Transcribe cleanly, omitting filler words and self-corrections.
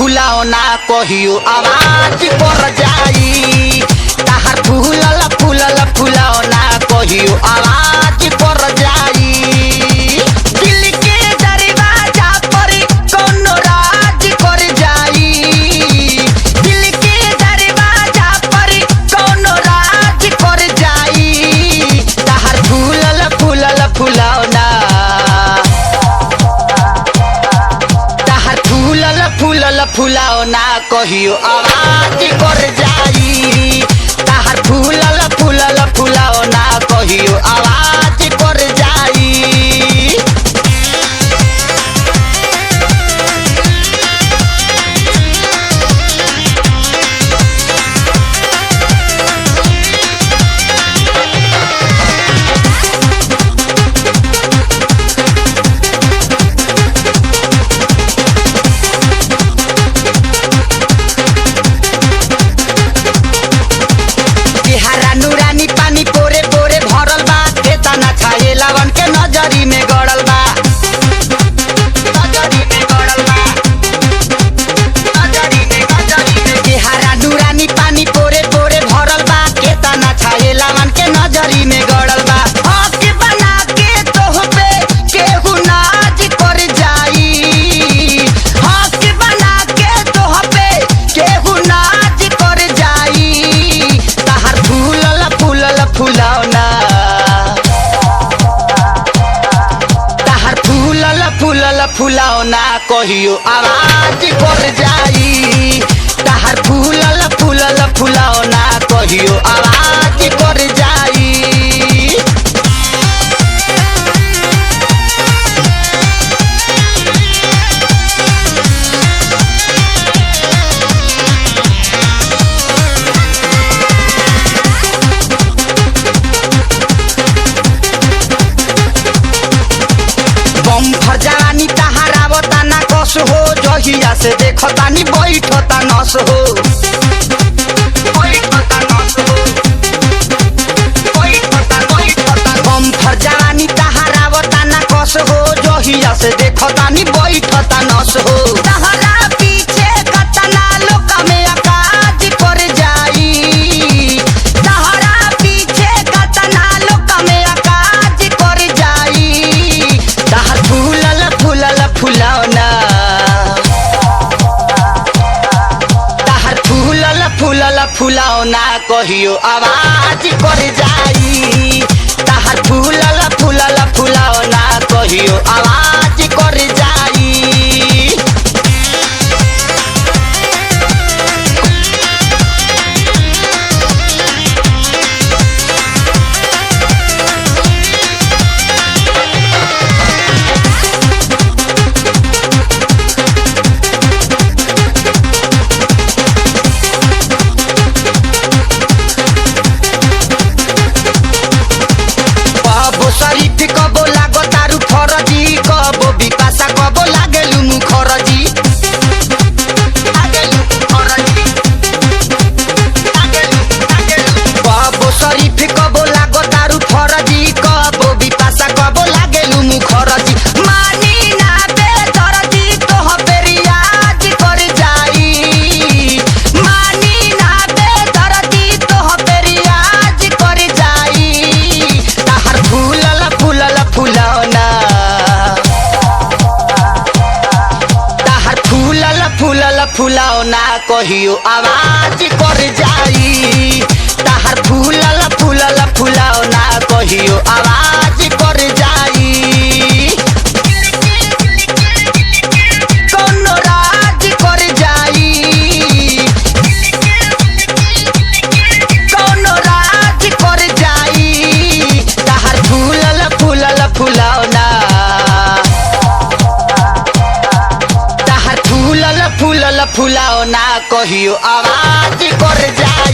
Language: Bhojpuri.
फुलाओ ना कहियो आवाज कर जाई। ताहर फूलल फूलल फुलाओ ना कहियो आवाज कर जाई। दिल के दरवाजा पर कोनो राज कर जाई। दिल के दरवाजा पर कोनो राज कर जाई। ताहर फूलल फूलल फुलाओ ना फूलल फुलाओ ना कहियो आवाज कर जाई। ताहर फूलल फूलल फुलाओ ना कहियो आवाज कर जाई। नूरानी पानी पोरे पोरे भरल बा। खेतना छाए लावन के नजरी में गड़ल बा। नजरी में गड़ल बा। नजरी में नूरानी पानी पोरे पोरे भरल बा। खेतना छाए लावन के नजरी में गड़ल बा। हक बना के तोह पे केहू नाज कर जाई। हक बना के तोह पे केहू नाज कर जाई। ताहर फूलल फुलाओ ना ताहर फूलल फूलल फुलाओ ना कहियो आवाज कर जाई। ताहर फूलल फूलल फुलाओ ना कहियो आवाज कर जाई। बम्फर जवानी ताहर आवता ना कस हो। जहिया से देखतानी बैठता नस हो। बम्फर जवानी ताहर आवता ना कस हो। जहिया से देखतानी बैठता नस हो। ताहरा पीछे कतना लोक में आकाज कर जाई। ताहरा पीछे कतना लोक में आकाज कर जाई। ताहर फूलल फूलल फुलाओ ना ताहर फूलल फूलल फुलाओ ना कहियो आवाज कर जाई। ताहर फूलल फूलल फुलाओ ना कहियो आवाज कर जाई। शरीफ कबो लागो तारू फरजी। कबो बिपाशा कबो लागेलु मुखरजी। कबो शरीफ कबो लागो तारू फरजी। कबो बिपाशा कबो लागेलु मुखरजी। मानी ना बेदरजी तोह पे रियाज कर जाई। मानी ना बेदरजी तोह पे रियाज कर जाई। ताहर फूलल फुलाओ ना ताहर फूलल फूलल फुलाओ ना कहियो आवाज कर जाई। ताहर फूलल फूलल फुलाओ ना कहियो आवाज कर जाई। कोनो राज कर जाई। कोनो राज कर जाई। ताहर फूलल फूलल फुलाओ ना ताहर फूलल फूलल फुलाओ ना कहियो आवाज कर जाई।